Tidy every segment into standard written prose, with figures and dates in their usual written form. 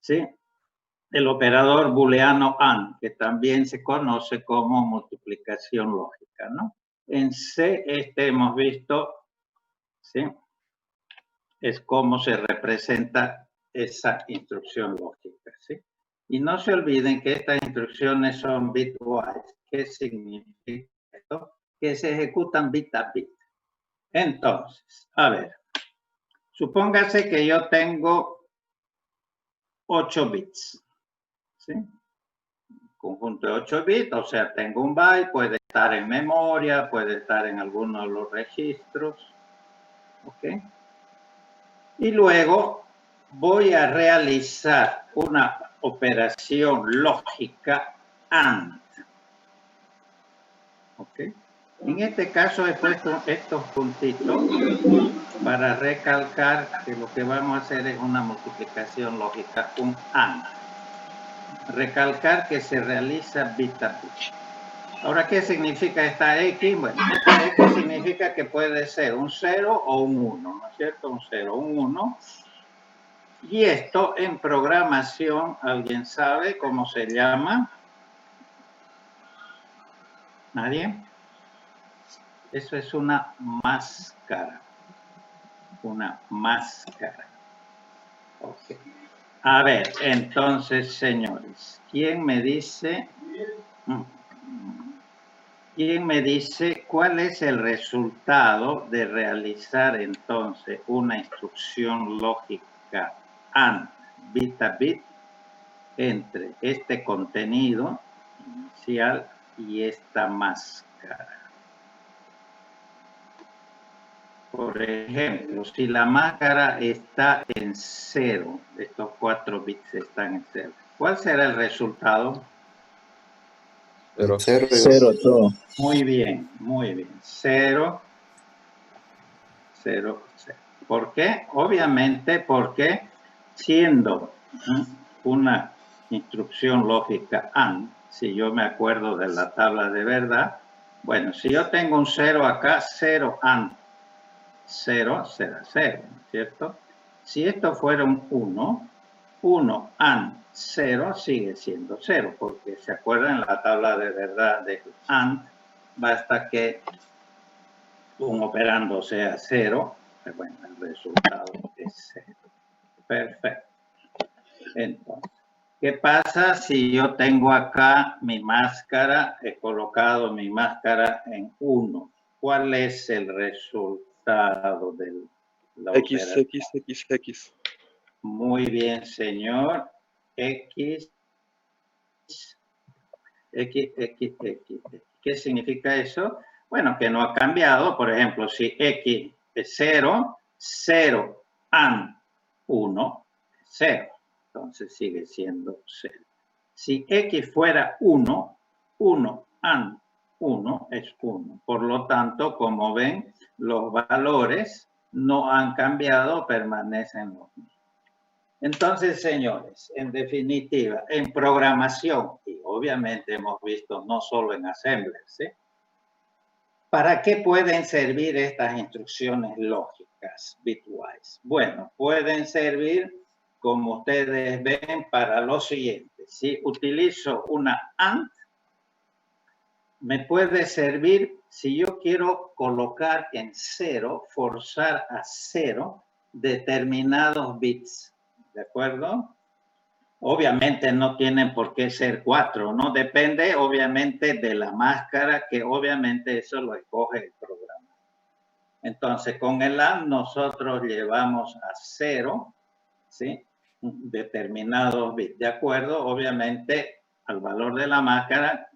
¿sí? El operador booleano AND, que también se conoce como multiplicación lógica, ¿no? En C hemos visto, ¿sí? Es cómo se representa esa instrucción lógica, ¿sí? Y no se olviden que estas instrucciones son bitwise. ¿Qué significa esto? Que se ejecutan bit a bit. Entonces, a ver, supóngase que yo tengo 8 bits, ¿sí? Conjunto de 8 bits, o sea, tengo un byte, puede estar en memoria, puede estar en alguno de los registros, ¿ok? Y luego voy a realizar una operación lógica AND, ¿ok? En este caso he puesto estos puntitos para recalcar que lo que vamos a hacer es una multiplicación lógica, un AND. Recalcar que se realiza bit a bit. Ahora, ¿qué significa esta X? Bueno, esta X significa que puede ser un 0 o un 1, ¿no es cierto? Un 0 o un 1. Y esto en programación, ¿alguien sabe cómo se llama? ¿Nadie? Eso es una máscara. Una máscara. Ok. A ver, entonces, señores, ¿quién me dice cuál es el resultado de realizar entonces una instrucción lógica AND bit a bit entre este contenido inicial y esta máscara? Por ejemplo, si la máscara está en 0, estos 4 bits están en 0, ¿cuál será el resultado? 0. 0 todo. Muy bien, muy bien. 0, 0, 0. ¿Por qué? Obviamente porque siendo una instrucción lógica AND, si yo me acuerdo de la tabla de verdad, bueno, si yo tengo un 0 acá, 0 AND 0 será 0, ¿no es cierto? Si esto fuera un 1, 1 AND 0 sigue siendo 0, porque se acuerdan la tabla de verdad de AND, basta que un operando sea 0, bueno, el resultado es 0. Perfecto. Entonces, ¿qué pasa si yo tengo acá mi máscara, he colocado mi máscara en 1? ¿Cuál es el resultado de la operación? X. Muy bien, señor. X. ¿Qué significa eso? Bueno, que no ha cambiado. Por ejemplo, si X es 0, 0 AND 1, 0. Entonces sigue siendo 0. Si X fuera 1, 1 AND 1 es 1. Por lo tanto, como ven, los valores no han cambiado, permanecen los mismos. Entonces, señores, en definitiva, en programación, y obviamente hemos visto no solo en Assembler, ¿sí? ¿Para qué pueden servir estas instrucciones lógicas bitwise? Bueno, pueden servir, como ustedes ven, para lo siguiente. Si utilizo una AND, me puede servir si yo quiero colocar en 0, forzar a 0 determinados bits. ¿De acuerdo? Obviamente no tienen por qué ser 4, ¿no? Depende obviamente de la máscara, que obviamente eso lo escoge el programa. Entonces, con el AND nosotros llevamos a 0, ¿sí? Determinados bits. De acuerdo, obviamente, al valor de la máscara,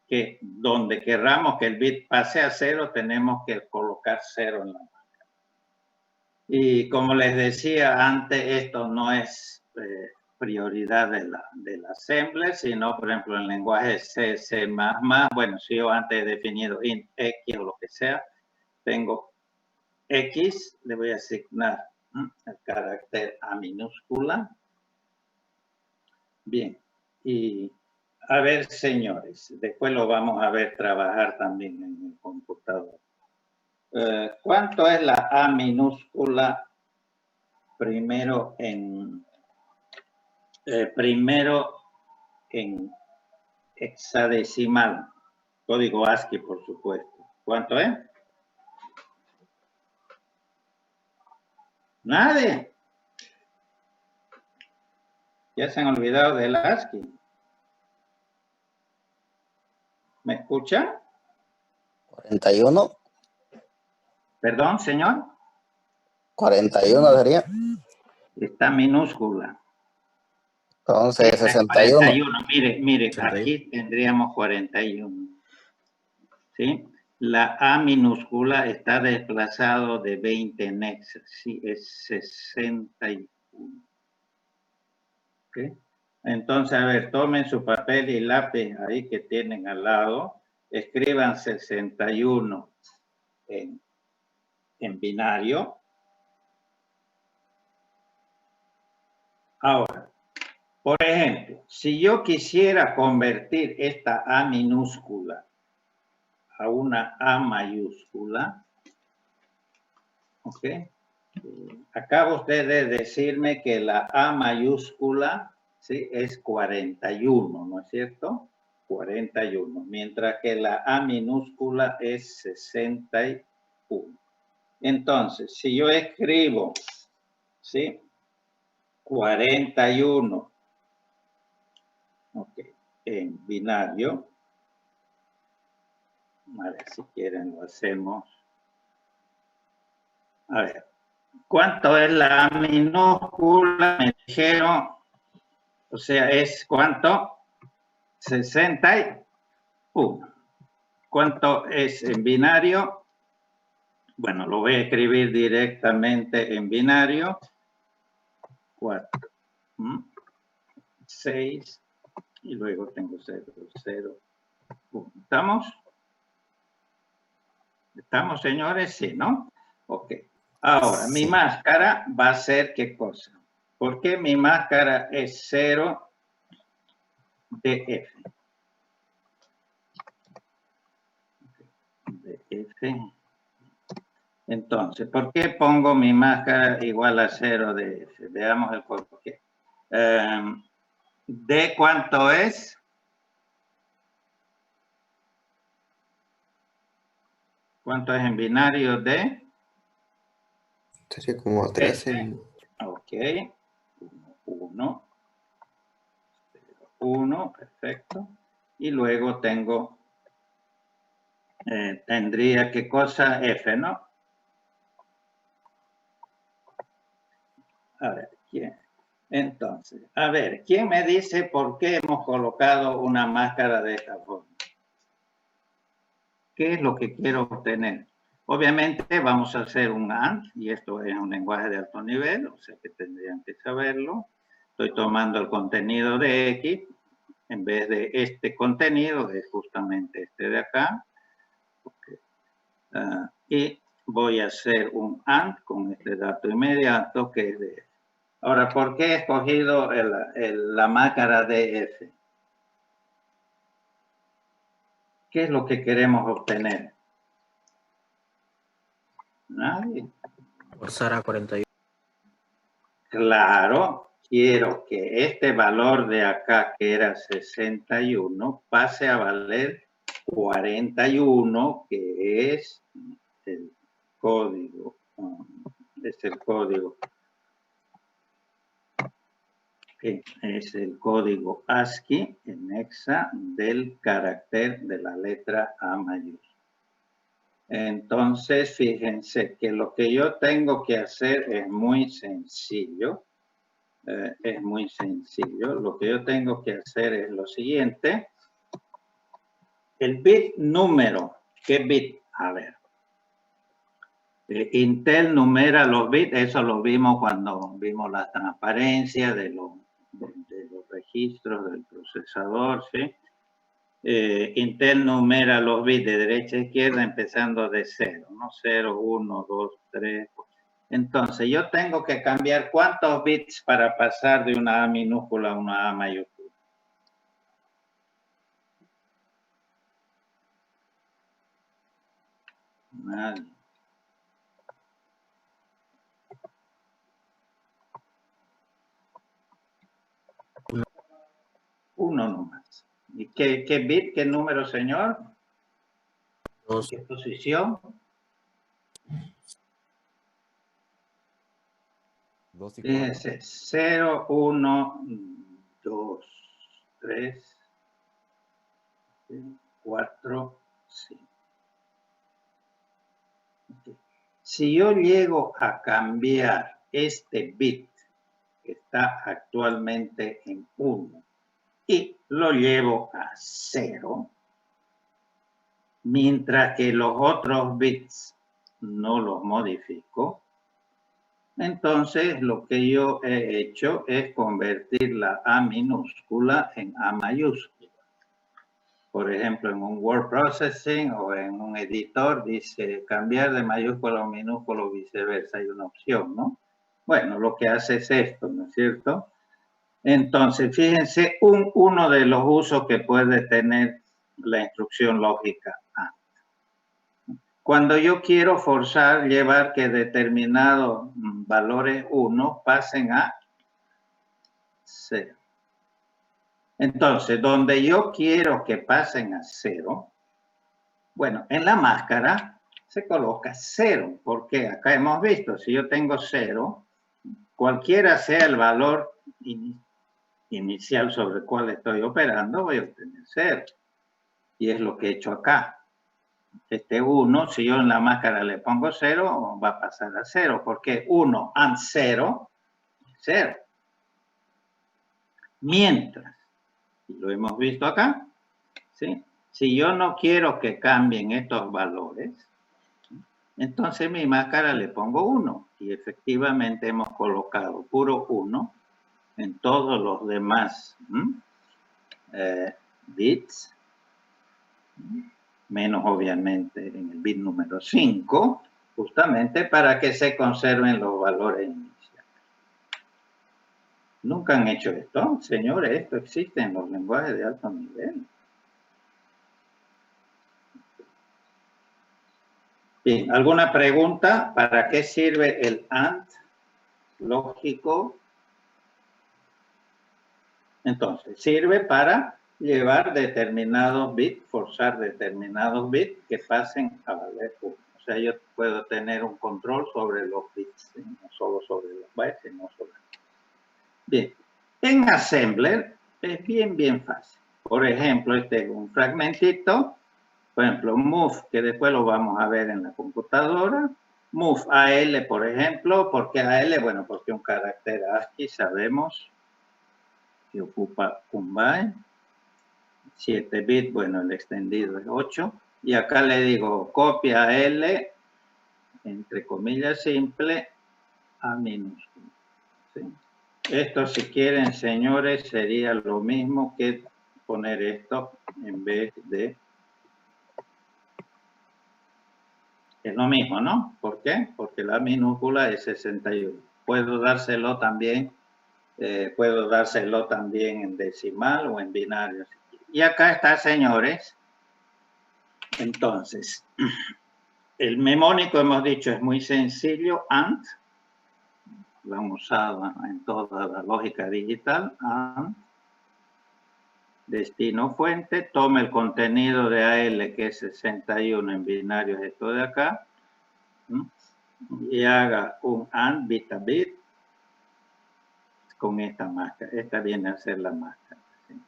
que donde querramos que el bit pase a 0, tenemos que colocar 0 en la máscara. Y como les decía antes, esto no es prioridad del assembler, sino, por ejemplo, en el lenguaje C, C++, bueno, si yo antes he definido int X o lo que sea, tengo X, le voy a asignar el carácter A minúscula. Bien, y a ver, señores, después lo vamos a ver trabajar también en el computador. ¿Cuánto es la A minúscula primero en Primero en hexadecimal, código ASCII, por supuesto. ¿Cuánto es? Nadie. Ya se han olvidado del ASCII. ¿Me escucha? 41. Perdón, señor. 41 sería. Está minúscula. Entonces, Esta es 61. 41. Mire, 81. aquí tendríamos 41. ¿Sí? La A minúscula está desplazado de 20 en hexa. Sí, es 61. ¿Okay? Entonces, a ver, tomen su papel y lápiz ahí que tienen al lado. Escriban 61 en binario. Ahora, por ejemplo, si yo quisiera convertir esta A minúscula a una A mayúscula, ¿ok? Acaba usted de decirme que la A mayúscula, ¿sí? Es 41, ¿no es cierto? 41, mientras que la A minúscula es 61. Entonces, si yo escribo, ¿sí? 41, ok, en binario, a ver, si quieren lo hacemos. A ver, ¿cuánto es la minúscula? Me dijeron, o sea, es ¿cuánto? 61. ¿Cuánto es en binario? Bueno, lo voy a escribir directamente en binario. 4, 6, y luego tengo 0, 0, 1. ¿Estamos? ¿Estamos, señores? Sí, ¿no? Ok. Ahora, mi máscara va a ser ¿qué cosa? ¿Por qué mi máscara es 0 df? df. Entonces, ¿por qué pongo mi máscara igual a 0 df? Veamos el por qué. ¿D cuánto es? ¿Cuánto es en binario D? Sería como 13. Ok. 1, 1, perfecto. Y luego tengo, tendría ¿qué cosa? F, ¿no? A ver, ¿quién? Entonces, a ver, ¿quién me dice por qué hemos colocado una máscara de esta forma? ¿Qué es lo que quiero obtener? Obviamente vamos a hacer un AND, y esto es un lenguaje de alto nivel, o sea que tendrían que saberlo. Estoy tomando el contenido de X, en vez de este contenido, es justamente este de acá. Okay. Y voy a hacer un AND con este dato inmediato que es de F. Ahora, ¿por qué he escogido la máscara de F? ¿Qué es lo que queremos obtener? Nadie. Forzar a 41. Claro, quiero que este valor de acá, que era 61, pase a valer 41, que es el código. Es el código. Es el código ASCII en hexa del carácter de la letra A mayúscula. Entonces, fíjense que lo que yo tengo que hacer es muy sencillo. Es muy sencillo. Lo que yo tengo que hacer es lo siguiente. El bit número. ¿Qué bit? A ver. Intel numera los bits. Eso lo vimos cuando vimos la transparencia de los registros del procesador, ¿sí? Intel numera los bits de derecha a izquierda empezando de 0, ¿no? 0, 1, 2, 3. Entonces, yo tengo que cambiar cuántos bits para pasar de una A minúscula a una A mayúscula. Nadie. ¿Y qué bit, qué número, señor? 2. ¿Qué posición? 2 y 4. Fíjense, 0, 1, 2, 3, 4, 5. Okay. Si yo llego a cambiar este bit que está actualmente en 1 y lo llevo a 0, mientras que los otros bits no los modifico, entonces lo que yo he hecho es convertir la A minúscula en A mayúscula. Por ejemplo, en un word processing o en un editor dice cambiar de mayúscula a minúscula o viceversa. Hay una opción, ¿no? Bueno, lo que hace es esto, ¿no es cierto? Entonces, fíjense, uno de los usos que puede tener la instrucción lógica AND. Cuando yo quiero forzar, llevar que determinados valores 1 pasen a 0. Entonces, donde yo quiero que pasen a 0, bueno, en la máscara se coloca 0, porque acá hemos visto, si yo tengo 0, cualquiera sea el valor inicial sobre el cual estoy operando, voy a obtener 0. Y es lo que he hecho acá. Este 1, si yo en la máscara le pongo 0, va a pasar a 0, porque 1 and 0, 0. Mientras, y lo hemos visto acá, ¿sí? Si yo no quiero que cambien estos valores, entonces mi máscara le pongo 1, y efectivamente hemos colocado puro 1 en todos los demás bits, menos obviamente en el bit número 5, justamente para que se conserven los valores iniciales. ¿Nunca han hecho esto? Señores, esto existe en los lenguajes de alto nivel. Bien, ¿alguna pregunta? ¿Para qué sirve el AND lógico? Entonces, sirve para llevar determinados bits, forzar determinados bits que pasen a valer 1. O sea, yo puedo tener un control sobre los bits, ¿sí? No solo sobre los bytes, sino sobre... Bien, en Assembler es bien fácil. Por ejemplo, este es un fragmentito. Por ejemplo, move, que después lo vamos a ver en la computadora. Move AL, por ejemplo. ¿Por qué AL? Bueno, porque un carácter ASCII sabemos que ocupa un byte. 7 bits, bueno, el extendido es 8. Y acá le digo copia L, entre comillas simple, A minúscula. ¿Sí? Esto, si quieren, señores, sería lo mismo que poner esto en vez de... Es lo mismo, ¿no? ¿Por qué? Porque la minúscula es 61. Puedo dárselo también en decimal o en binario. Y acá está, señores. Entonces, el memónico, hemos dicho, es muy sencillo. AND. Lo han usado en toda la lógica digital. AND. Destino fuente, tome el contenido de AL, que es 61 en binario, es esto de acá, y haga un AND bit a bit con esta máscara. Esta viene a ser la máscara. ¿Sí?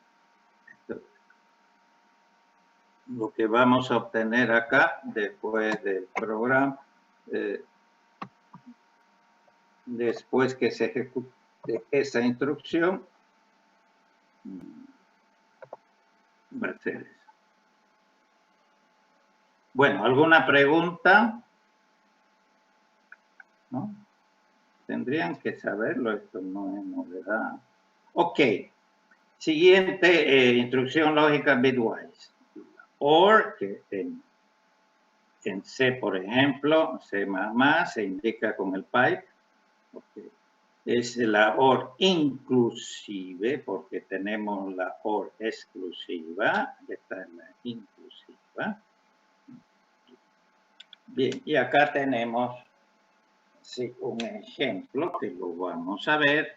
Lo que vamos a obtener acá, después del programa, después que se ejecute esa instrucción, va a ser eso. Bueno, ¿alguna pregunta? ¿No? Tendrían que saberlo, esto no es novedad. Ok. Siguiente instrucción lógica bitwise. OR, que en C, por ejemplo, C++, se indica con el pipe. Okay. Es la OR inclusive, porque tenemos la OR exclusiva. Esta es la inclusiva. Bien, y acá tenemos sí, un ejemplo que lo vamos a ver.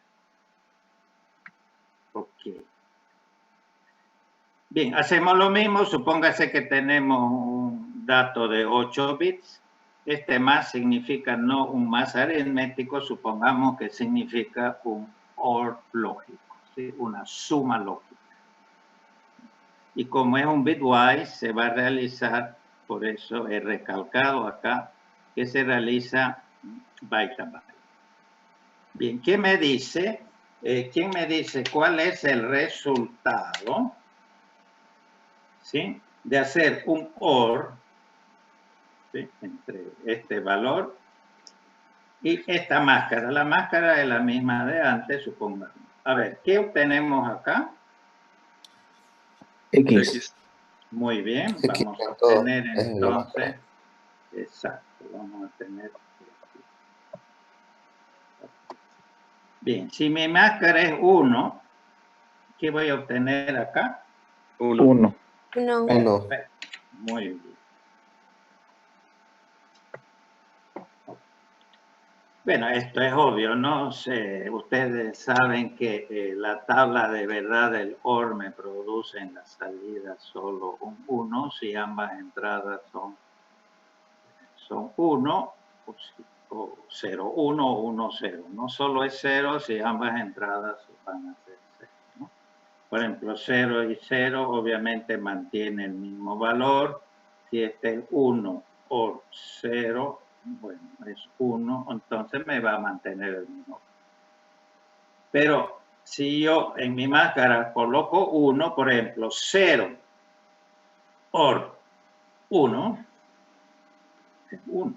Ok. Bien, hacemos lo mismo. Supóngase que tenemos un dato de 8 bits. Este más significa no un más aritmético, supongamos que significa un OR lógico, ¿sí? Una suma lógica. Y como es un bitwise, se va a realizar, por eso he recalcado acá, que se realiza byte a byte. Bien, ¿qué me dice? ¿Quién me dice cuál es el resultado, ¿sí?, de hacer un OR, ¿sí?, entre este valor y esta máscara? La máscara es la misma de antes, supongamos. A ver, ¿qué obtenemos acá? X. Muy bien, X vamos a en todo obtener es la entonces, máscara. exacto, vamos a tener. Bien, si mi máscara es 1, ¿qué voy a obtener acá? 1. 1. Muy bien. Bueno, esto es obvio, ¿no? Ustedes saben que la tabla de verdad del OR me produce en la salida solo un 1 si ambas entradas son 1 o 0, 1 o 1, 0. No solo es 0 si ambas entradas van a ser 0, ¿no? Por ejemplo, 0 y 0 obviamente mantiene el mismo valor. Si este es 1 o 0, bueno, es 1, entonces me va a mantener el mismo. Pero si yo en mi máscara coloco 1, por ejemplo, 0 OR 1, es 1.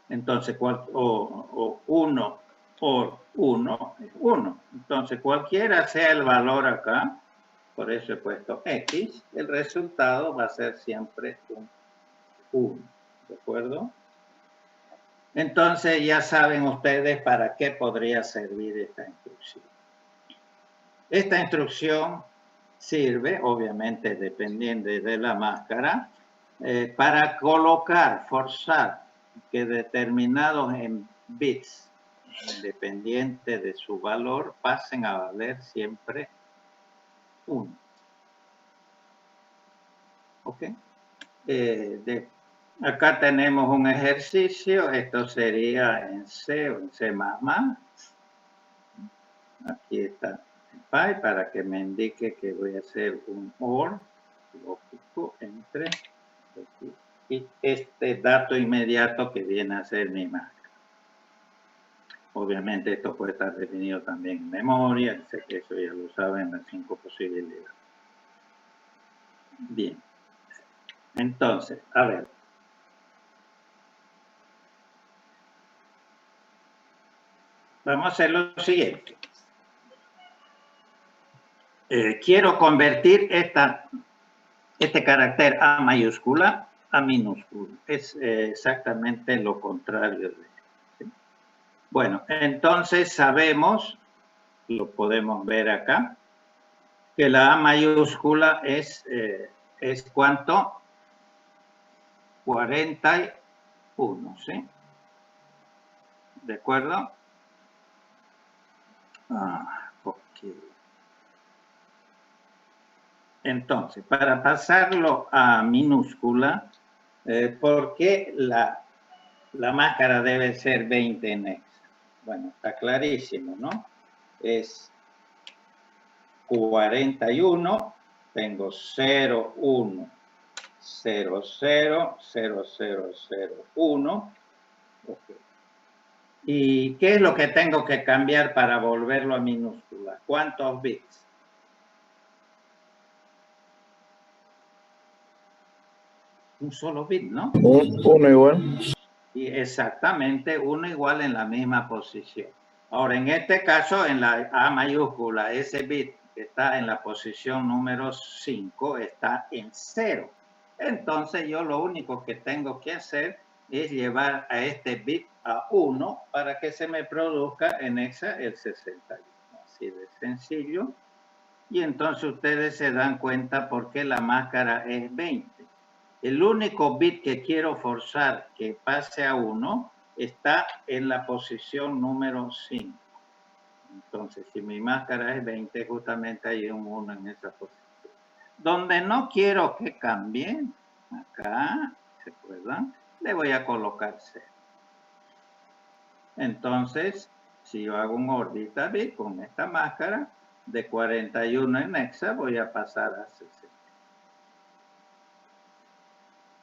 Entonces, o 1 por 1 es 1. Entonces, cualquiera sea el valor acá, por eso he puesto X, el resultado va a ser siempre un 1. ¿De acuerdo? Entonces, ya saben ustedes para qué podría servir esta instrucción. Esta instrucción sirve, obviamente, dependiendo de la máscara, para colocar, forzar que determinados bits, independientes de su valor, pasen a valer siempre 1. ¿Ok? Acá tenemos un ejercicio. Esto sería en C o en C++. Aquí está el Py para que me indique que voy a hacer un OR lógico entre y este dato inmediato que viene a ser mi máscara. Obviamente esto puede estar definido también en memoria, sé que eso ya lo saben, las 5 posibilidades. Bien. Entonces, a ver. Vamos a hacer lo siguiente. Quiero convertir este carácter A mayúscula a minúscula. Es exactamente lo contrario de esto, ¿sí? Bueno, entonces sabemos, lo podemos ver acá, que la A mayúscula es ¿cuánto? 41, ¿sí? ¿De acuerdo? Ok. Entonces, para pasarlo a minúscula, ¿por qué la máscara debe ser 20 en hexa? Bueno, está clarísimo, ¿no? Es 41, tengo 0, 1, 0, 0, 0, 0, 0, 1. Okay. ¿Y qué es lo que tengo que cambiar para volverlo a minúscula? ¿Cuántos bits? Un solo bit, ¿no? Uno igual. Y exactamente, uno igual en la misma posición. Ahora, en este caso, en la A mayúscula, ese bit que está en la posición número 5 está en 0. Entonces, yo lo único que tengo que hacer es llevar a este bit a 1 para que se me produzca en hexa el 61. Así de sencillo. Y entonces ustedes se dan cuenta por qué la máscara es 20. El único bit que quiero forzar que pase a 1 está en la posición número 5. Entonces, si mi máscara es 20, justamente hay un 1 en esa posición. Donde no quiero que cambie, acá, ¿se acuerdan? Le voy a colocar 0. Entonces, si yo hago un orbita bit con esta máscara, de 41 en hexa voy a pasar a 60.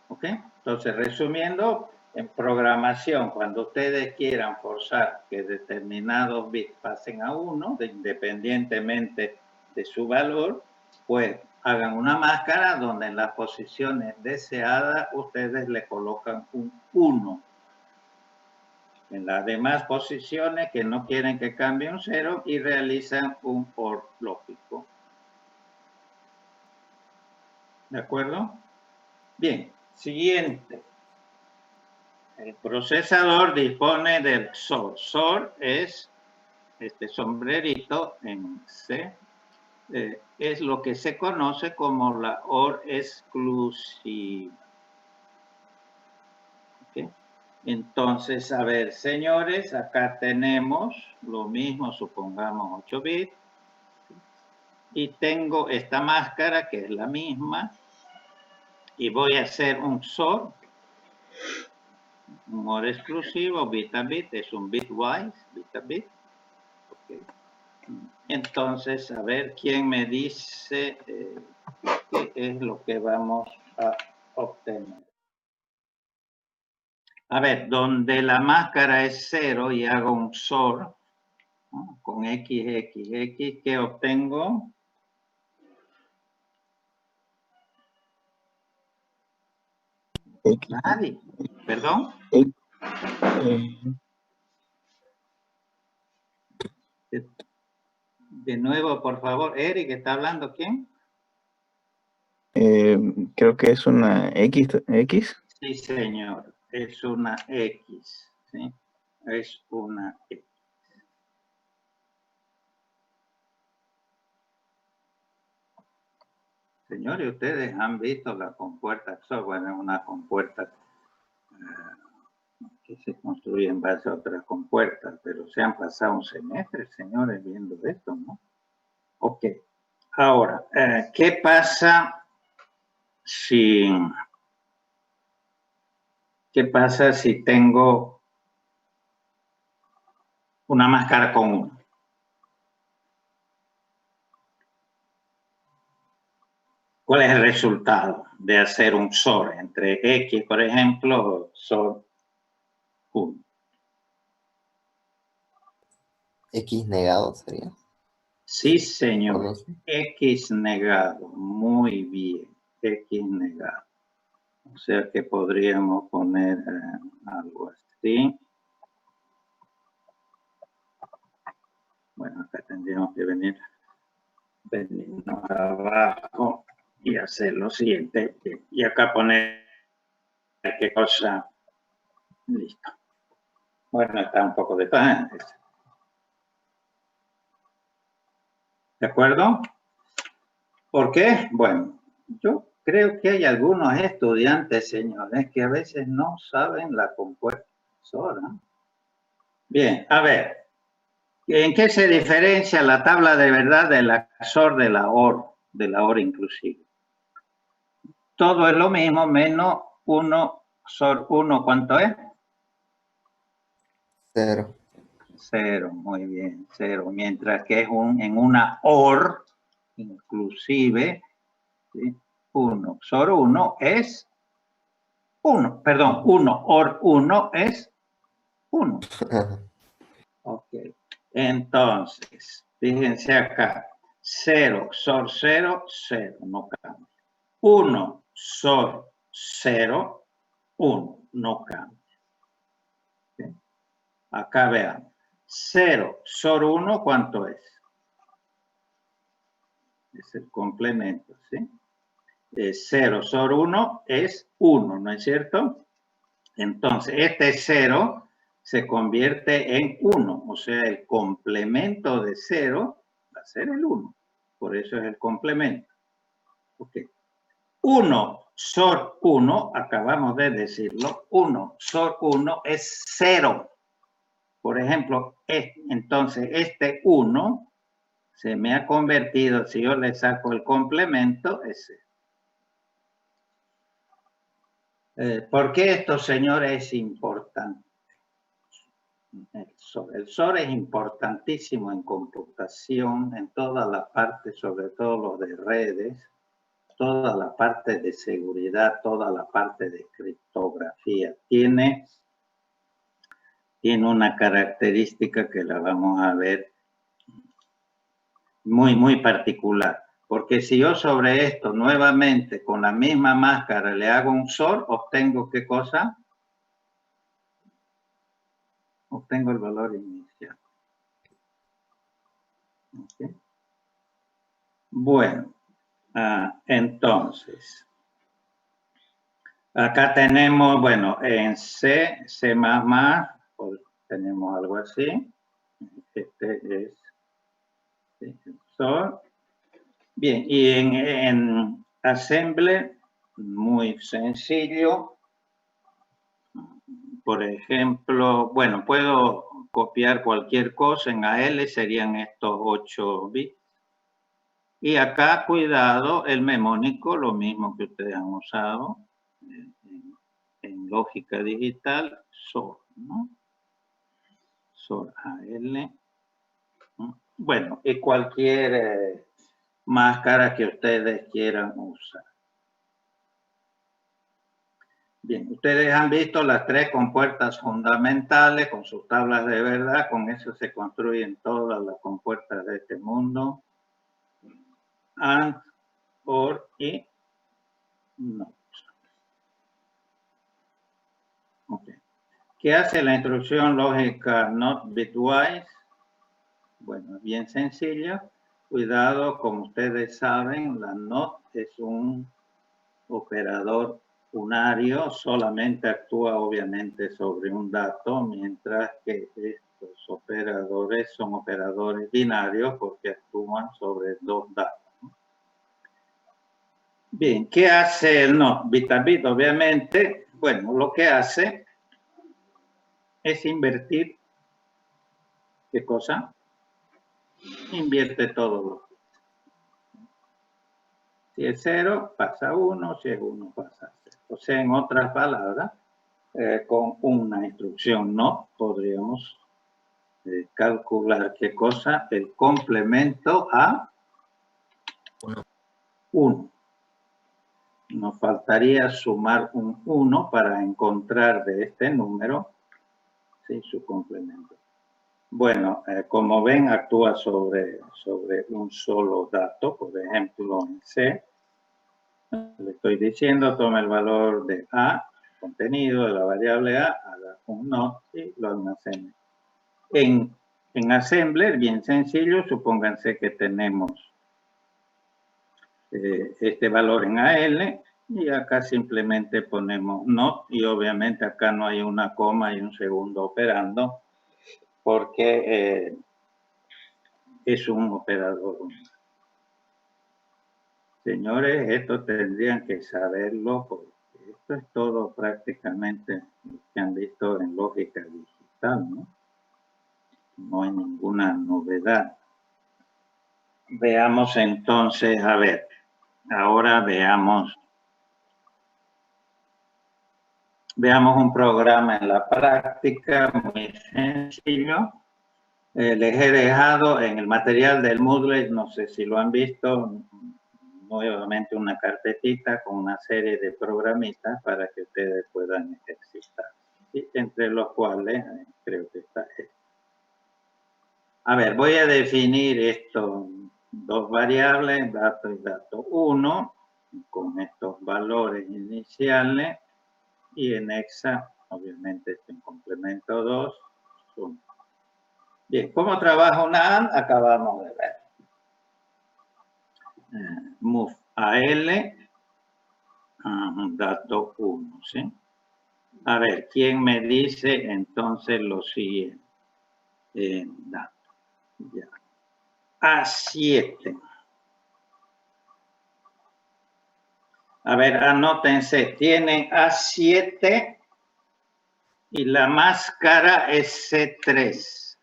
¿Ok? Entonces, resumiendo, en programación, cuando ustedes quieran forzar que determinados bits pasen a 1, independientemente de su valor, pues hagan una máscara donde en las posiciones deseadas ustedes le colocan un 1. En las demás posiciones que no quieren que cambie un 0 y realizan un OR lógico. ¿De acuerdo? Bien, siguiente. El procesador dispone del XOR. XOR es este sombrerito en C. Es lo que se conoce como la OR exclusiva. ¿Okay? Entonces, a ver, señores, acá tenemos lo mismo, supongamos 8 bits. Y tengo esta máscara que es la misma. Y voy a hacer un XOR. Un OR exclusivo, bit a bit, es un bitwise, bit a bit. Okay. Entonces, a ver quién me dice qué es lo que vamos a obtener. A ver, donde la máscara es 0 y hago un XOR, ¿no? Con X, X, X, ¿qué obtengo? Nadie. ¿Perdón? De nuevo, por favor, Eric, ¿está hablando quién? Creo que es una X. Sí, señor, es una X, ¿sí? Es una X. Señores, ustedes han visto la compuerta XOR, bueno, es una compuerta que se construye en base a otras compuertas, pero se han pasado un semestre, señores, viendo esto, ¿no? Ok. Ahora, ¿qué pasa si tengo una máscara con 1? ¿Cuál es el resultado de hacer un XOR entre X, por ejemplo, XOR 1? X negado sería. Sí, señor. X negado. Muy bien. X negado. O sea que podríamos poner algo así. Bueno, acá tendríamos que venirnos abajo y hacer lo siguiente. Y acá poner qué cosa. Listo. Bueno, está un poco de pan. ¿De acuerdo? ¿Por qué? Bueno, yo creo que hay algunos estudiantes, señores, que a veces no saben la compuerta XOR, ¿no? Bien, a ver, ¿en qué se diferencia la tabla de verdad de la XOR de la OR inclusive? Todo es lo mismo, menos 1, XOR 1, ¿cuánto es? 0. 0, muy bien, 0. Mientras que es en una OR, inclusive, ¿sí? 1, XOR 1 es 1, perdón, 1, OR 1 es 1. Ok, entonces, fíjense acá, 0, XOR 0, 0, no cambia. 1, XOR 0, 1, no cambia. ¿Sí? Acá vean, 0, XOR 1, ¿cuánto es? Es el complemento, ¿sí? 0, XOR 1 es 1, ¿no es cierto? Entonces, este 0 se convierte en 1, o sea, el complemento de 0 va a ser el 1. Por eso es el complemento. Ok. 1 XOR 1, acabamos de decirlo, 1 XOR 1 es 0. Por ejemplo, entonces este 1 se me ha convertido, si yo le saco el complemento, ese. ¿Por qué esto, señores, es importante? El SOR es importantísimo en computación, en toda la parte, sobre todo lo de redes, toda la parte de seguridad, toda la parte de criptografía. Tiene una característica que la vamos a ver muy particular. Porque si yo sobre esto nuevamente con la misma máscara le hago un SOR, obtengo ¿qué cosa? Obtengo el valor inicial. ¿Okay? Bueno, entonces, acá tenemos, bueno, en C, C++, pues, tenemos algo así. Este es el SOR. Bien, y en Assembler, muy sencillo. Por ejemplo, bueno, puedo copiar cualquier cosa. En AL serían estos 8 bits. Y acá, cuidado, el memónico, lo mismo que ustedes han usado en lógica digital, SOR, ¿no? SOR AL. Bueno, y cualquier máscara que ustedes quieran usar. Bien, ustedes han visto las 3 compuertas fundamentales con sus tablas de verdad. Con eso se construyen todas las compuertas de este mundo. AND, OR y NOT. Okay. ¿Qué hace la instrucción lógica NOT bitwise? Bueno, bien sencilla. Cuidado, como ustedes saben, la NOT es un operador unario, solamente actúa obviamente sobre un dato, mientras que estos operadores son operadores binarios porque actúan sobre 2 datos. Bien, ¿qué hace el NOT? Bit a bit, obviamente. Bueno, lo que hace es invertir. ¿Qué cosa? Invierte todo lo que. Si es 0, pasa 1, si es 1, pasa 0. O sea, en otras palabras, con una instrucción NOT podríamos calcular qué cosa, el complemento a 1. Nos faltaría sumar un 1 para encontrar de este número, ¿sí?, su complemento. Bueno, como ven, actúa sobre un solo dato. Por ejemplo, en C, le estoy diciendo, toma el valor de A, contenido de la variable A, haga un NOT y lo almacene. En Assembler, bien sencillo, supónganse que tenemos este valor en AL y acá simplemente ponemos NOT y obviamente acá no hay una coma y un segundo operando porque es un operador. Señores, esto tendrían que saberlo porque esto es todo prácticamente lo que han visto en lógica digital, ¿no? No hay ninguna novedad. Veamos entonces, a ver, ahora veamos un programa en la práctica muy sencillo. Les he dejado en el material del Moodle, no sé si lo han visto, nuevamente una carpetita con una serie de programitas para que ustedes puedan ejercitar, ¿sí?, entre los cuales creo que está esto. A ver, voy a definir estos 2 variables, dato y dato 1, con estos valores iniciales, y en hexa, obviamente, este en complemento 2, 1. Bien, ¿cómo trabaja una AND? Acabamos de ver. Move AL, dato 1, ¿sí? A ver, ¿quién me dice entonces lo siguiente? Dato. Ya. A7. A ver, anótense, tienen A7 Y la máscara es C3.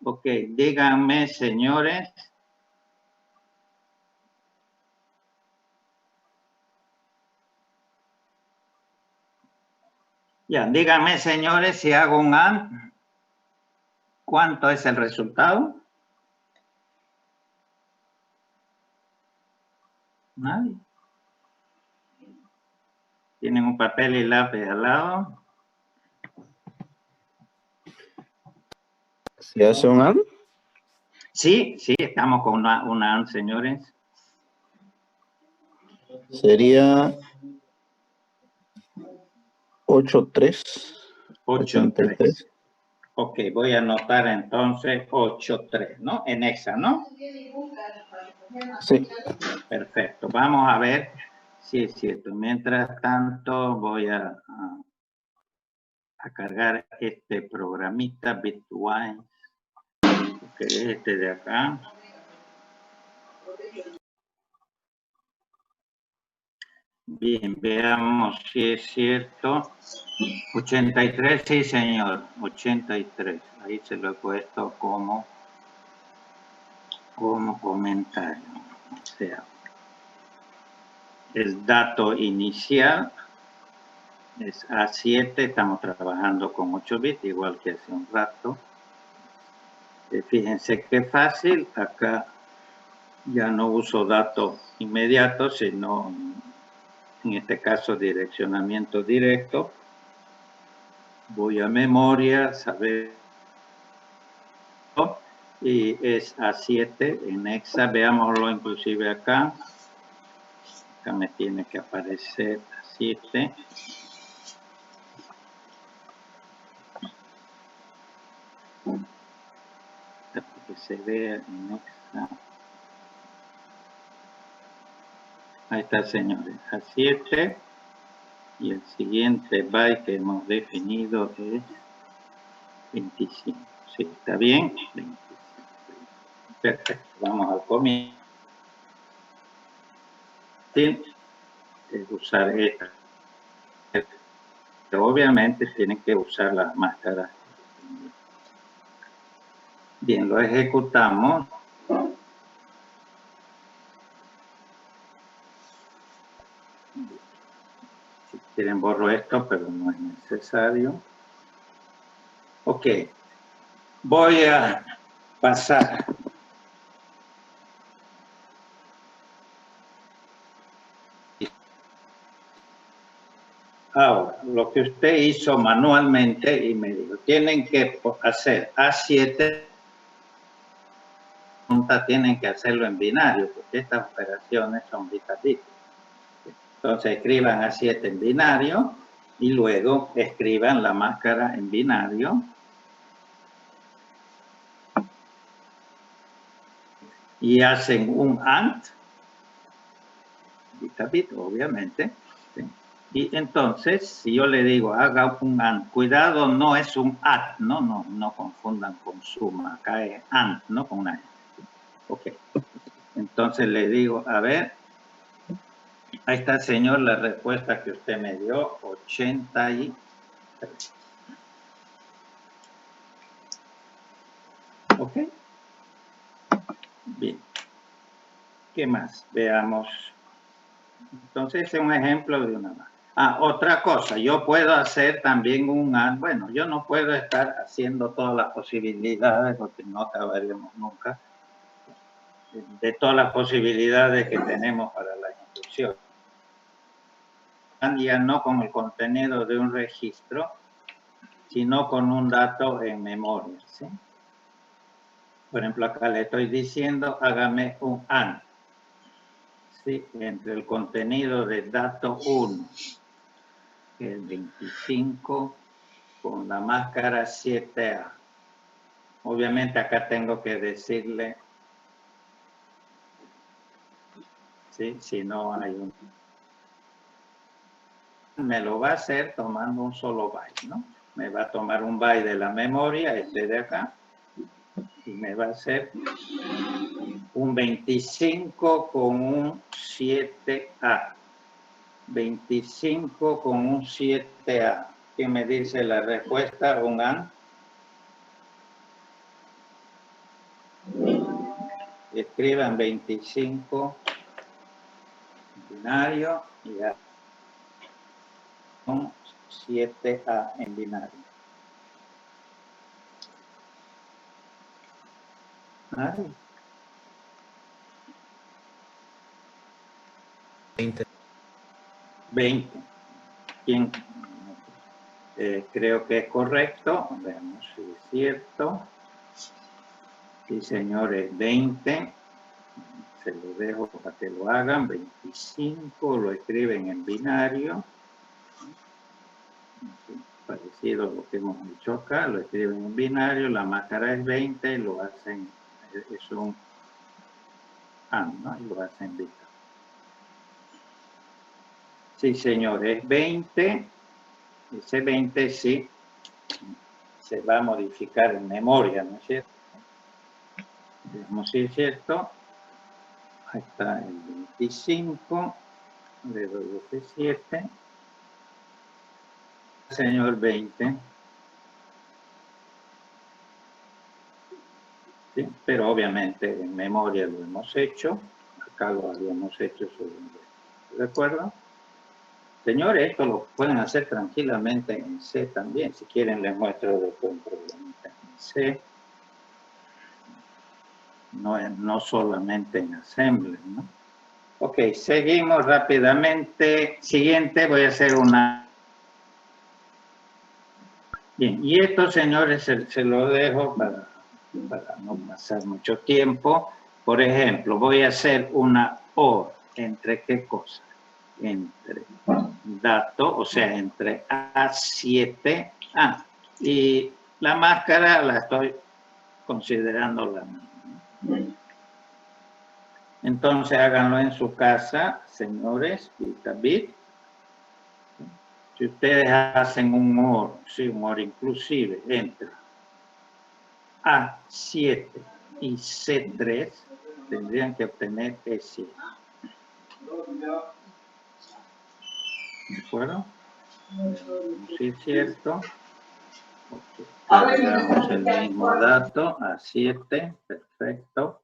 Ok, díganme, señores. Ya, díganme, señores, si hago un AND, ¿cuánto es el resultado? Nadie. ¿Tienen un papel y lápiz al lado? ¿Se hace un AND? Sí, estamos con una AND, señores. Sería 8-3. 8-3. Ok, voy a anotar entonces 8-3, ¿no? En hexa, ¿no? Sí. Perfecto. Vamos a ver si es cierto. Mientras tanto, voy a cargar este programita Bitwise, que es este de acá. Bien, veamos si es cierto. 83, sí, señor. 83. Ahí se lo he puesto como comentario. O sea, el dato inicial es A7. Estamos trabajando con 8 bits, igual que hace un rato. Fíjense qué fácil. Acá ya no uso datos inmediatos, sino en este caso direccionamiento directo. Voy a memoria, saber, y es A7 en hexa. Veámoslo inclusive acá. Acá me tiene que aparecer A7. Para que se vea en hexa. Ahí está, señores, A7. Y el siguiente byte que hemos definido es 25. Sí, ¿está bien? 25. Perfecto. Vamos al comienzo. Es usar esta. Pero obviamente tienen que usar las máscaras. Bien, lo ejecutamos. Si quieren borro esto, pero no es necesario. Ok. Voy a pasar. Ahora, lo que usted hizo manualmente y me dijo, tienen que hacer A7, tienen que hacerlo en binario, porque estas operaciones son bit a bit. Entonces escriban A7 en binario y luego escriban la máscara en binario. Y hacen un AND, bit a bit, obviamente. ¿Sí? Y entonces, si yo le digo, haga un AND, cuidado, no es un ADD, no confundan con suma, acá es AND, no con una. Ok. Entonces le digo, a ver, ahí está, señor, la respuesta que usted me dio, 83. Ok. Bien. ¿Qué más? Veamos. Entonces, es un ejemplo de una más. Otra cosa, yo puedo hacer también un AND. Bueno, yo no puedo estar haciendo todas las posibilidades porque no acabaremos nunca de todas las posibilidades que tenemos para la instrucción. AND ya no con el contenido de un registro, sino con un dato en memoria, ¿sí? Por ejemplo, acá le estoy diciendo, hágame un AND, ¿sí? Entre el contenido del dato 1, que es 25, con la máscara 7A. Obviamente acá tengo que decirle, ¿sí? Si no hay un... Me lo va a hacer tomando un solo byte, ¿no? Me va a tomar un byte de la memoria, este de acá, y me va a hacer un 25 con un 7A. 25 con un 7A. ¿Quién me dice la respuesta? Un AN. Escriban 25 binario y A. 7A en binario. Ay. 20. ¿Quién? Creo que es correcto. Veamos si es cierto. Sí, señores, 20. Se lo dejo para que lo hagan. 25 lo escriben en binario. Parecido a lo que hemos dicho acá. Lo escriben en binario. La máscara es 20. Lo hacen. Es un AND, ¿no? Y lo hacen bita. Sí, señores, 20. Ese 20 sí se va a modificar en memoria, ¿no es cierto? Veamos si es cierto. Ahí está el 25. Le doy F7. Señor 20. Sí, pero obviamente en memoria lo hemos hecho. Acá lo habíamos hecho sobre. ¿De acuerdo? Señores, esto lo pueden hacer tranquilamente en C también. Si quieren les muestro después un problemita en C. No solamente en Assembly, ¿no? Ok, seguimos rápidamente. Siguiente, voy a hacer una. Bien, y esto, señores, se lo dejo para no pasar mucho tiempo. Por ejemplo, voy a hacer una OR. ¿Entre qué cosa? Entre dato, o sea, entre A7. Y la máscara la estoy considerando la misma. Entonces háganlo en su casa, señores, bit a bit. Si ustedes hacen un OR, sí, un OR inclusive entre A7 y C3, tendrían que obtener E7. ¿De acuerdo? Sí, es cierto. Agregamos el mismo dato, A7, perfecto.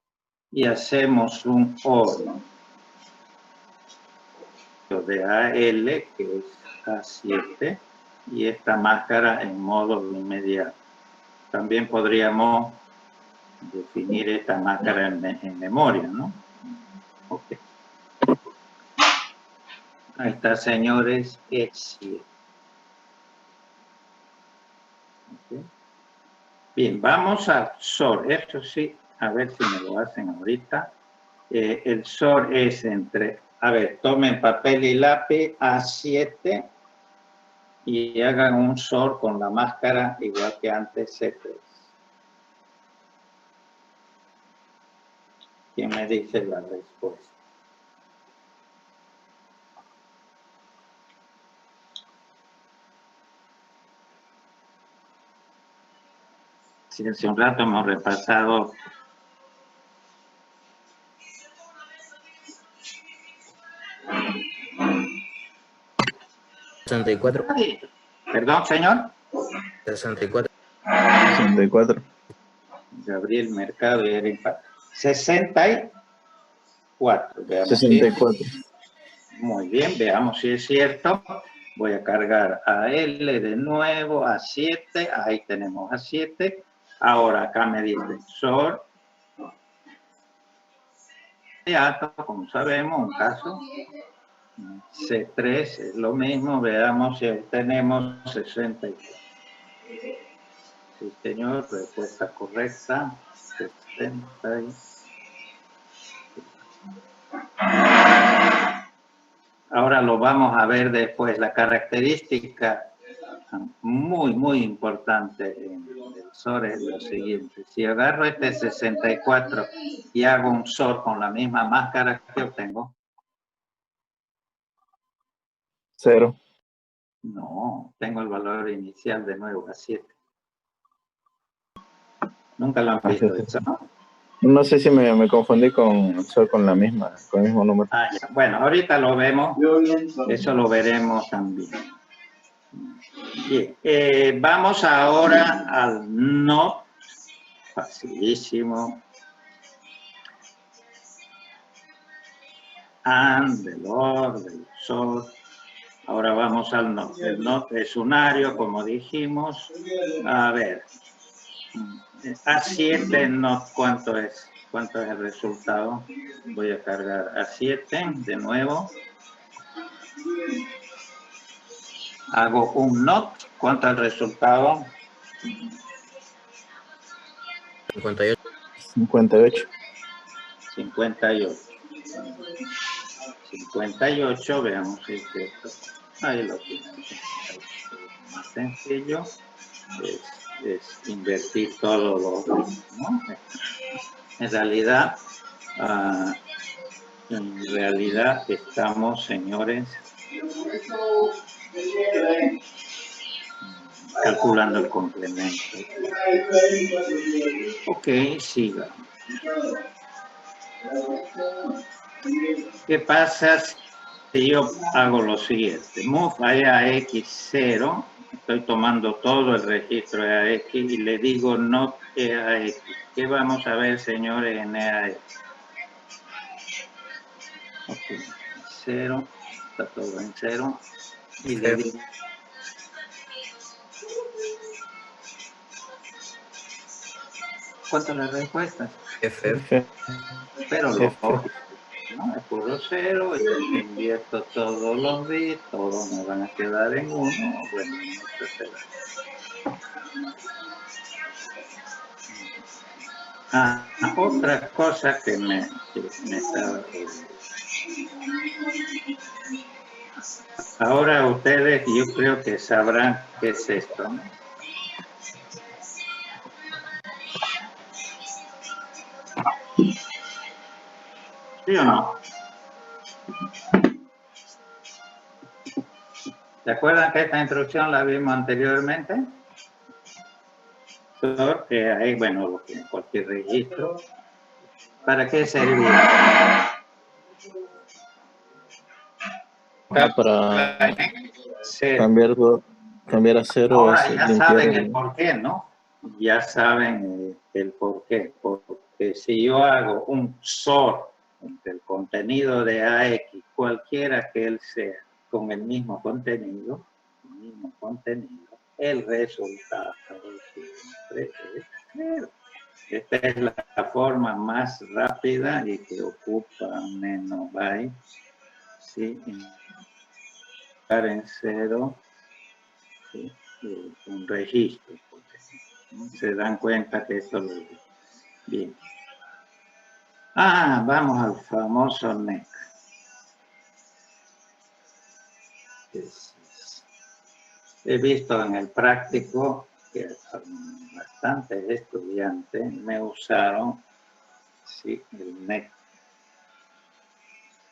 Y hacemos un OR de AL, que es A7, y esta máscara en modo inmediato. También podríamos definir esta máscara en memoria, ¿no? Ok. Ahí está, señores, E7. Okay. Bien, vamos al SOR. Esto sí, a ver si me lo hacen ahorita. El SOR es entre, a ver, tomen papel y lápiz, A7, y hagan un SOR con la máscara igual que antes C3. ¿Quién me dice la respuesta? Sí, hace un rato hemos repasado. Perdón, señor. 64. 64. Gabriel Mercado y Erin Pat. 64. Veamos 64. si muy bien, veamos si es cierto. Voy a cargar a L de nuevo, a 7. Ahí tenemos a 7. Ahora acá me dice SOR. Como sabemos, un caso. C3 es lo mismo. Veamos si tenemos 64. Sí, señor, respuesta correcta. 60. Ahora lo vamos a ver después. La característica muy importante en el SOR es lo siguiente. Si agarro este 64 y hago un SOR con la misma máscara, ¿qué obtengo? 0. No, tengo el valor inicial de nuevo a 7. Nunca lo han visto eso, ¿no? No sé si me confundí con la misma, con el mismo número. Ya. Bueno, ahorita lo vemos. Eso lo veremos también. Bien, vamos ahora al not, facilísimo. And, del or, del sol. Ahora vamos al not. El not es unario, como dijimos. A ver, A7 not, ¿cuánto es? ¿Cuánto es el resultado? Voy a cargar A7 de nuevo. Hago un not. ¿Cuánto es el resultado? 58. 58. 58. 58, veamos si es cierto. Ahí lo tienen. Más sencillo es invertir todo lo, ¿no? En realidad estamos, señores, calculando el complemento. Ok, siga. ¿Qué pasa si yo hago lo siguiente? Move a X0, estoy tomando todo el registro de AX y le digo not EAX. ¿Qué vamos a ver, señores, en EAX? Ok, 0, está todo en 0. Y le digo... ¿Cuántas las respuestas? F. Pero lógico, ¿no? Es puro 0, y invierto todos los bits, todos me van a quedar en 1. Bueno, esto será. Otra cosa que me estaba... Ahora ustedes, yo creo que sabrán qué es esto, ¿no? ¿Sí o no? ¿Se acuerdan que esta instrucción la vimos anteriormente? Que hay, bueno, lo que cualquier registro. ¿Para qué servía? Para Cero. cambiar a 0 Ahora es ya limpiar saben el por qué, ¿no? Ya saben el por qué. Porque si yo hago un sort del contenido de AX, cualquiera que él sea, con el mismo contenido, el resultado siempre es 0. Esta es la forma más rápida y que ocupa menos bytes. ¿Sí? Estar en 0. ¿Sí? Un registro. Se dan cuenta que esto lo es. Bien. Vamos al famoso NEC. He visto en el práctico que bastantes estudiantes me usaron, sí, el NEC.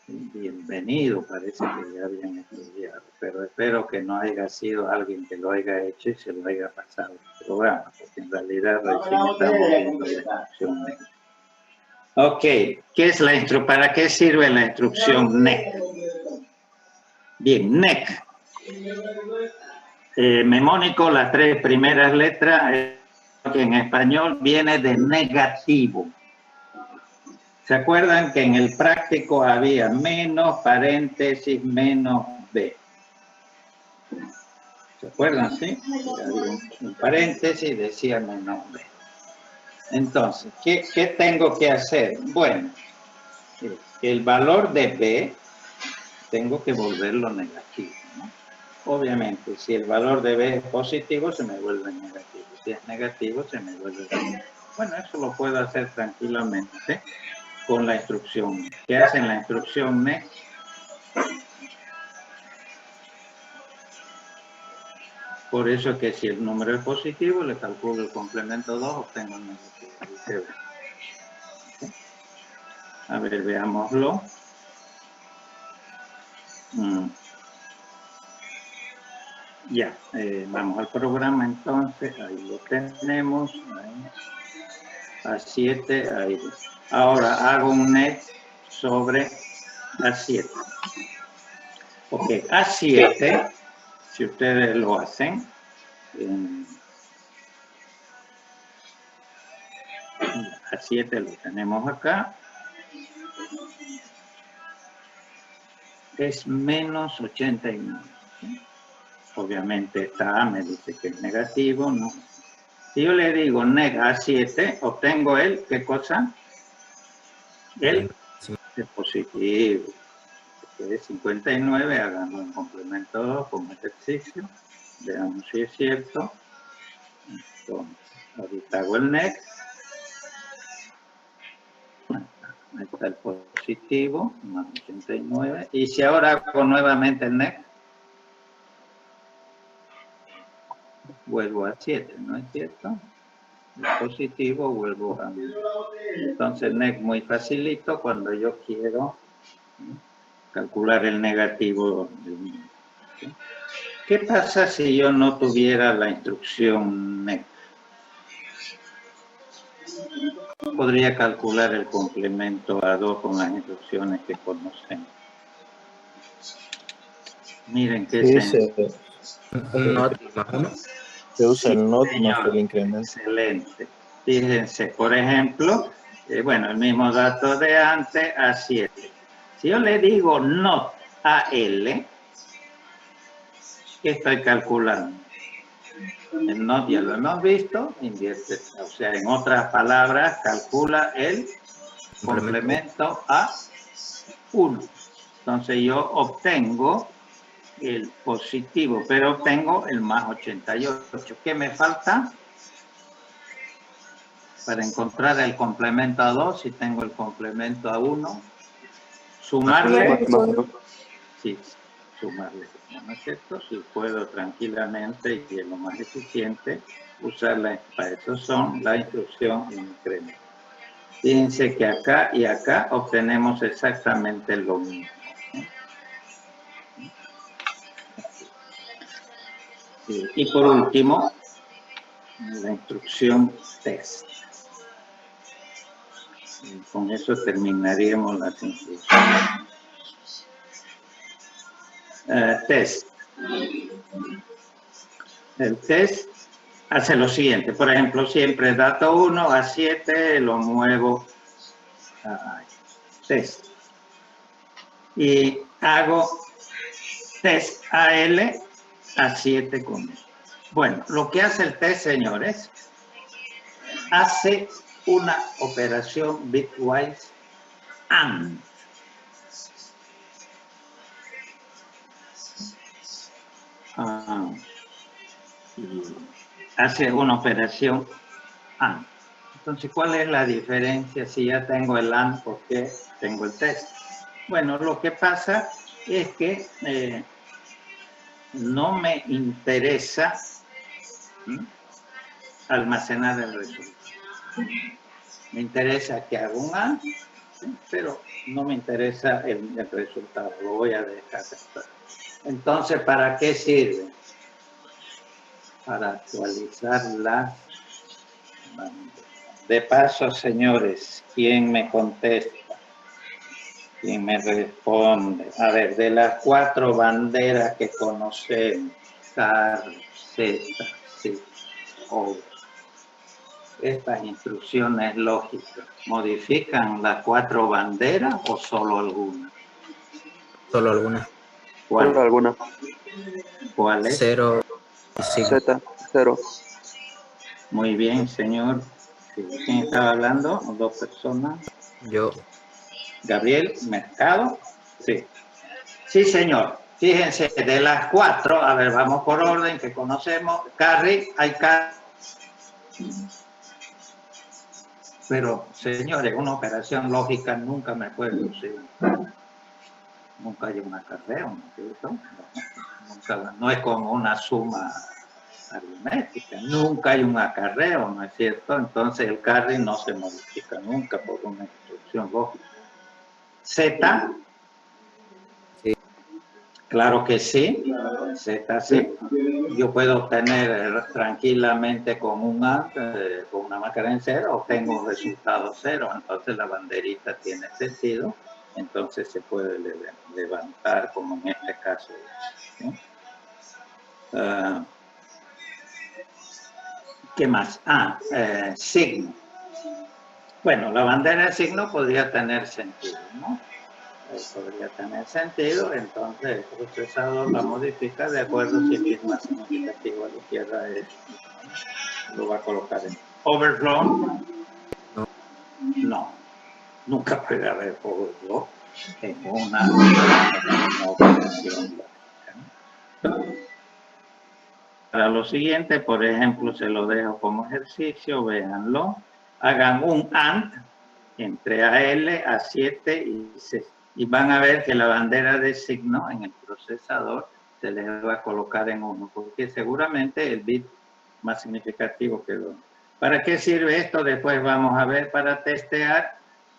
Bienvenido, parece que ya habían estudiado, pero espero que no haya sido alguien que lo haya hecho y se lo haya pasado el programa, porque en realidad recién estamos viendo la instrucción NEC. Ok, ¿para qué sirve la instrucción NEC? Bien, NEC. Memónico, las 3 primeras letras, que en español viene de negativo. ¿Se acuerdan que en el práctico había menos, paréntesis, menos B? ¿Se acuerdan, sí? Había un paréntesis, decía menos B. Entonces, ¿qué tengo que hacer? Bueno, el valor de B tengo que volverlo negativo, ¿no? Obviamente, si el valor de B es positivo, se me vuelve negativo. Si es negativo, se me vuelve negativo. Bueno, eso lo puedo hacer tranquilamente con la instrucción. ¿Qué hace en la instrucción NEC? Por eso es que si el número es positivo, le calculo el complemento 2, obtengo el negativo. A ver, veámoslo. Ya, vamos al programa entonces, ahí lo tenemos. Ahí. A7, ahí. Ahora hago un NET sobre A7. Ok, A7, si ustedes lo hacen, A 7 lo tenemos acá. Es menos 89. ¿Sí? Obviamente esta A me dice que es negativo, ¿no? Si yo le digo neg A7, obtengo el, ¿qué cosa? El positivo. Que es 59, hagamos un complemento 2 como ejercicio. Veamos si es cierto. Entonces, ahorita hago el neg. Ahí está el positivo, más 89. Y si ahora hago nuevamente el neg, vuelvo a 7, ¿no es cierto? El positivo, vuelvo a... Entonces el neg muy facilito cuando yo quiero calcular el negativo. ¿Sí? ¿Qué pasa si yo no tuviera la instrucción neg? Podría calcular el complemento A2 con las instrucciones que conocemos. Miren qué Sí, Un not más 1. se usa el not señor. más el incremento. Excelente. Fíjense, por ejemplo, bueno, el mismo dato de antes, A7. Si yo le digo not a L, ¿qué estoy calculando? El not ya lo hemos visto, invierte, o sea, en otras palabras, calcula el complemento a 1. Entonces yo obtengo el positivo, pero obtengo el más 88. ¿Qué me falta? Para encontrar el complemento a 2, si tengo el complemento a 1, sumarle. Sí, sumarle, ¿no es cierto? Si puedo tranquilamente y es lo más eficiente, usarla. Para eso son la instrucción incremento. Fíjense que acá y acá obtenemos exactamente lo mismo. Y por último, la instrucción test. Y con eso terminaríamos las instrucciones. Test. El test hace lo siguiente. Por ejemplo, siempre dato 1 a 7 lo muevo a test. Y hago test AL a 7 con él. Bueno, lo que hace el test, señores, hace una operación bitwise AND. Hace una operación AND. Entonces, ¿cuál es la diferencia si ya tengo el AND? ¿Por qué tengo el test? Bueno, lo que pasa es que no me interesa almacenar el resultado. Me interesa que haga un AND, pero no me interesa el resultado. Lo voy a dejar. Entonces, ¿para qué sirve? Para actualizar las banderas. De paso, señores, ¿quién me contesta? ¿Quién me responde? A ver, de las 4 banderas que conocemos, CAR, Z, C, O, estas instrucciones lógicas, ¿modifican las 4 banderas o solo algunas? Solo alguna. ¿Cuál? Solo alguna. ¿Cuál es? 0 y signo. Z, 0. Muy bien, señor. ¿Quién estaba hablando? 2 personas. Yo. Gabriel Mercado. Sí. Sí, señor. Fíjense, de las 4, a ver, vamos por orden que conocemos. Carry, hay carry. Pero, señores, una operación lógica nunca me puede lucir. Nunca hay un acarreo, ¿no es cierto? Nunca, no es como una suma aritmética. Nunca hay un acarreo, ¿no es cierto? Entonces el carry no se modifica nunca por una instrucción lógica. Z. Sí. Claro que sí. Z sí. Yo puedo obtener tranquilamente con un AND, con una máquina en 0, obtengo un resultado 0. Entonces la banderita tiene sentido. Entonces se puede levantar como en este caso. ¿Sí? ¿Qué más? Signo. Bueno, la bandera de signo podría tener sentido, ¿no? Podría tener sentido, entonces el procesador la modifica de acuerdo si el bit más significativo a la izquierda es, lo va a colocar en overflow. No, nunca puede haber overflow en una operación. Para lo siguiente, por ejemplo, se lo dejo como ejercicio, véanlo. Hagan un AND entre AL, A7 y C. Y van a ver que la bandera de signo en el procesador se les va a colocar en 1, porque seguramente el bit más significativo quedó. ¿Para qué sirve esto? Después vamos a ver para testear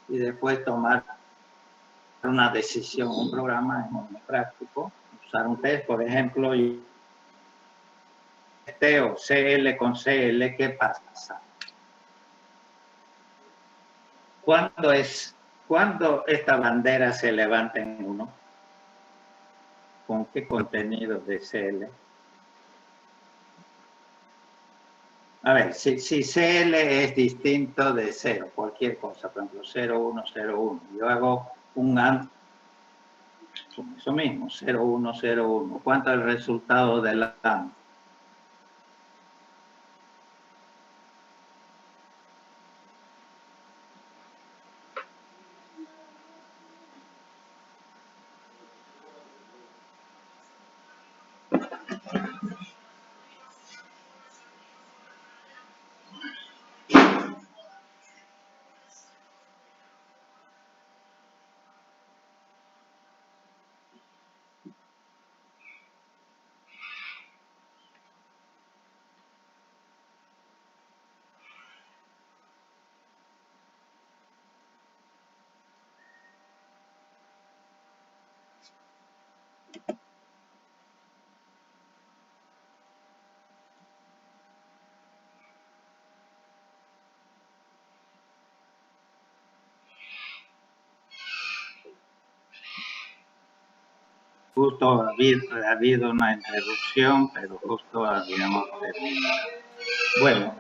y después tomar una decisión. Un programa es muy práctico. Usar un test, por ejemplo, o CL con CL, ¿qué pasa? ¿Cuándo esta bandera se levanta en 1? ¿Con qué contenido de CL? A ver, si CL es distinto de 0, cualquier cosa, por ejemplo, 0, 1, 0, 1. Yo hago un AND, eso mismo, 0, 1, 0, 1. ¿Cuánto es el resultado del AND? Justo ha habido una interrupción, pero justo habíamos terminado. Bueno,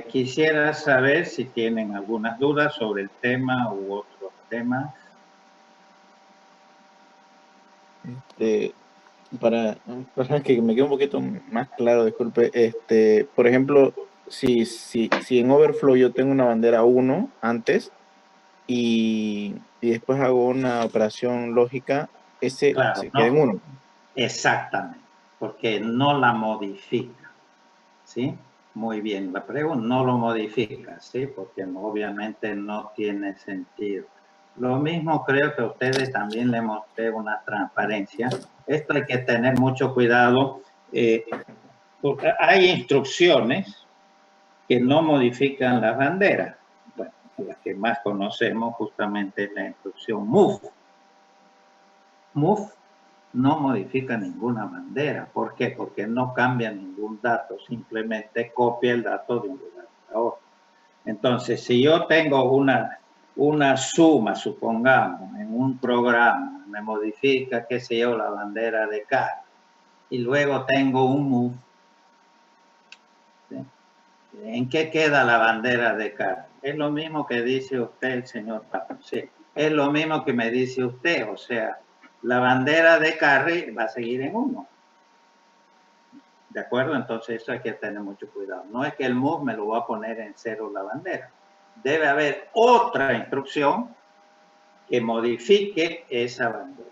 quisiera saber si tienen algunas dudas sobre el tema u otros temas. Para que me quede un poquito más claro, disculpe, por ejemplo, si en Overflow yo tengo una bandera 1 antes y después hago una operación lógica, ese Claro, se queda en 1. Exactamente, porque no la modifica, ¿sí? Muy bien, la pregunta no lo modifica, ¿sí? Porque obviamente no tiene sentido. Lo mismo creo que a ustedes también les mostré una transparencia. Esto hay que tener mucho cuidado, porque hay instrucciones que no modifican las banderas. Bueno, la que más conocemos justamente es la instrucción move. Move no modifica ninguna bandera. ¿Por qué? Porque no cambia ningún dato, simplemente copia el dato de un lugar a otro. Entonces, si yo tengo una suma, supongamos, en un programa, me modifica, qué sé yo, la bandera de carga, y luego tengo un move, ¿sí? ¿En qué queda la bandera de carga? Es lo mismo que dice usted, señor Pablo, sí. Es lo mismo que me dice usted, o sea, la bandera de carry va a seguir en 1. ¿De acuerdo? Entonces eso hay que tener mucho cuidado. No es que el move me lo va a poner en 0 la bandera. Debe haber otra instrucción que modifique esa bandera.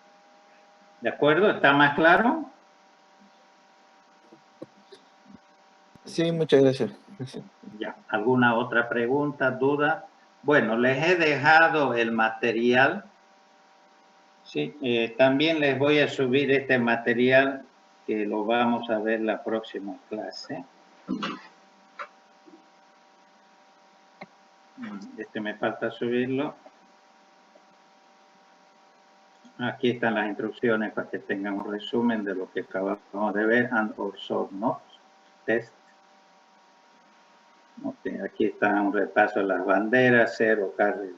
¿De acuerdo? ¿Está más claro? Sí, muchas gracias. Ya. ¿Alguna otra pregunta, duda? Bueno, les he dejado el material. Sí, también les voy a subir este material que lo vamos a ver la próxima clase. Me falta subirlo. Aquí están las instrucciones para que tengan un resumen de lo que acabamos de ver and or solve notes, test. Okay, aquí está un repaso de las banderas, 0, carry.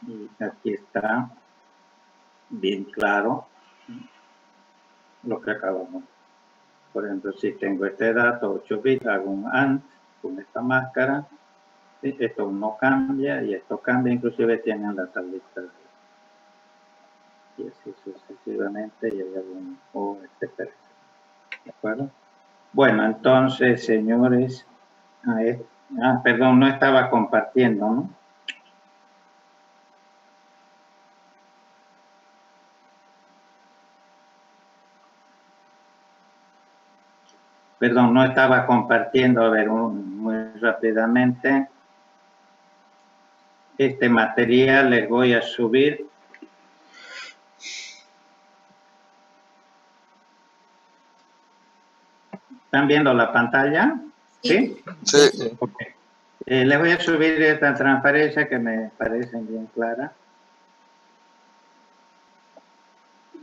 Y aquí está bien claro lo que acabamos. Por ejemplo, si tengo este dato 8 bits, hago un AND con esta máscara. ¿Sí? Esto no cambia y esto cambia, inclusive tienen la tablita. Y así sucesivamente y hay algún etc. ¿De acuerdo? Bueno, entonces, señores, perdón, no estaba compartiendo, ¿no? Perdón, no estaba compartiendo, a ver, muy rápidamente. Este material les voy a subir. ¿Están viendo la pantalla? ¿Sí? Sí. Okay. Les voy a subir esta transparencia que me parecen bien clara.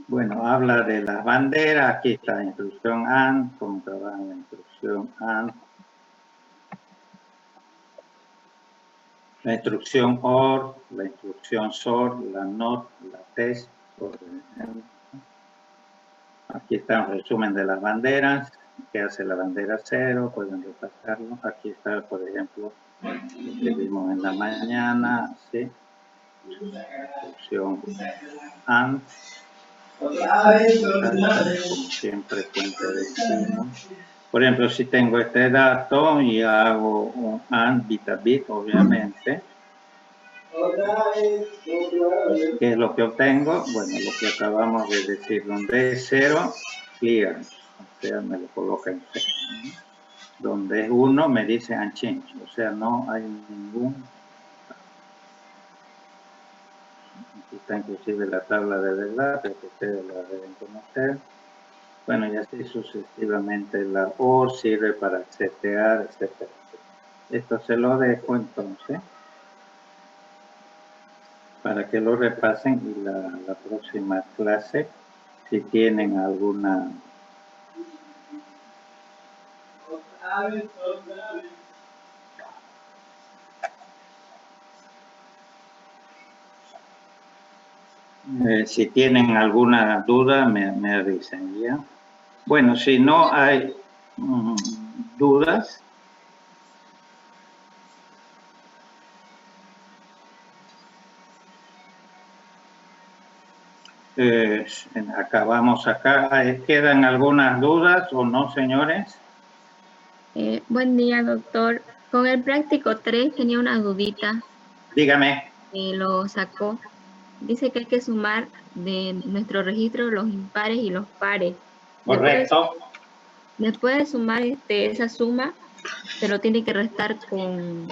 Bueno, habla de las banderas. Aquí está la instrucción AND, cómo trabaja la instrucción AND. La instrucción OR, la instrucción SOR, la NOT, la TEST. Aquí está un resumen de las banderas. ¿Qué hace la bandera 0? Pueden repasarlo. Aquí está, por ejemplo, lo que vimos en la mañana. ¿Sí? Instrucción AND. Como siempre, fuente de destino. Por ejemplo, si tengo este dato y hago un AND bit a bit, obviamente. ¿Qué es lo que obtengo? Bueno, lo que acabamos de decir, donde es 0, clear, o sea, me lo coloca en 0. Donde es 1, me dice unchanged, o sea, no hay ningún... Aquí está inclusive la tabla de verdad, que ustedes la deben conocer. Bueno, y así sucesivamente la OR sirve para setear, etc. Esto se lo dejo entonces para que lo repasen y la próxima clase, si tienen alguna... si tienen alguna duda, me avisen, ¿ya? Bueno, si no hay dudas, acabamos acá. ¿Quedan algunas dudas o no, señores? Buen día, doctor. Con el práctico 3 tenía una dudita. Dígame. Lo sacó. Dice que hay que sumar de nuestro registro los impares y los pares. Correcto. Después de sumar esa suma, se lo tiene que restar con...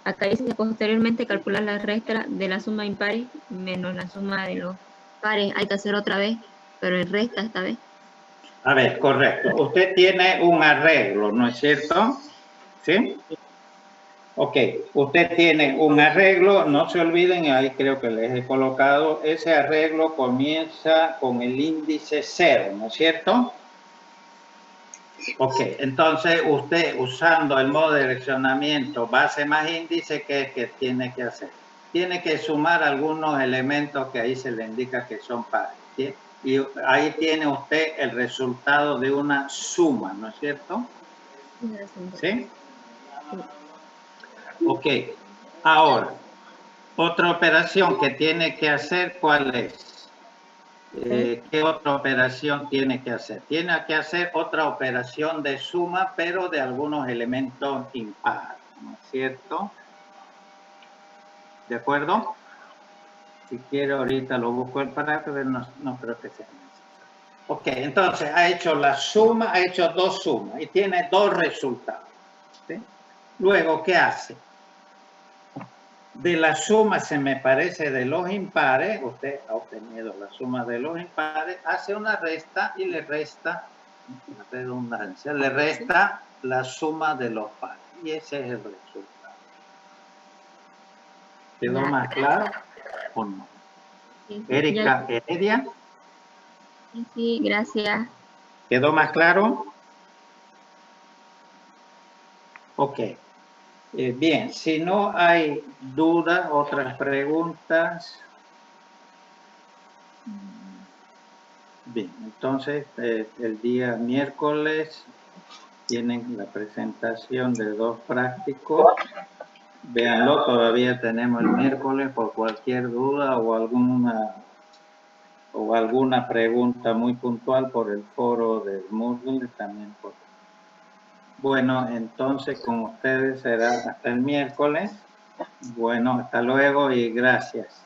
Acá dice que posteriormente calcular la resta de la suma impares menos la suma de los pares. Hay que hacer otra vez, pero en resta esta vez. A ver, correcto. Usted tiene un arreglo, ¿no es cierto? ¿Sí? Ok, usted tiene un arreglo, no se olviden, ahí creo que les he colocado, ese arreglo comienza con el índice 0, ¿no es cierto? Ok, entonces usted usando el modo de direccionamiento base más índice, ¿qué es que tiene que hacer? Tiene que sumar algunos elementos que ahí se le indica que son pares, ¿sí? Y ahí tiene usted el resultado de una suma, ¿no es cierto? ¿Sí? Ok, ahora, otra operación que tiene que hacer, ¿cuál es? ¿Qué otra operación tiene que hacer? Tiene que hacer otra operación de suma, pero de algunos elementos impares, ¿no es cierto? ¿De acuerdo? Si quiero, ahorita lo busco el parágrafo, pero no creo que sea necesario. Ok, entonces ha hecho la suma, ha hecho dos sumas y tiene dos resultados. ¿Sí? Luego, ¿qué hace? De la suma, se me parece, de los impares, usted ha obtenido la suma de los impares, hace una resta y le resta, la redundancia, le resta la suma de los pares. Y ese es el resultado. ¿Quedó más claro o no? Sí, Erika Heredia. Sí, gracias. ¿Quedó más claro? Ok. Bien, si no hay dudas, otras preguntas. Bien, entonces el día miércoles tienen la presentación de 2 prácticos. Véanlo, todavía tenemos el miércoles por cualquier duda o alguna pregunta muy puntual por el foro del Moodle también. Bueno, entonces con ustedes será hasta el miércoles. Bueno, hasta luego y gracias.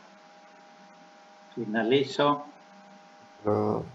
Finalizo. Pero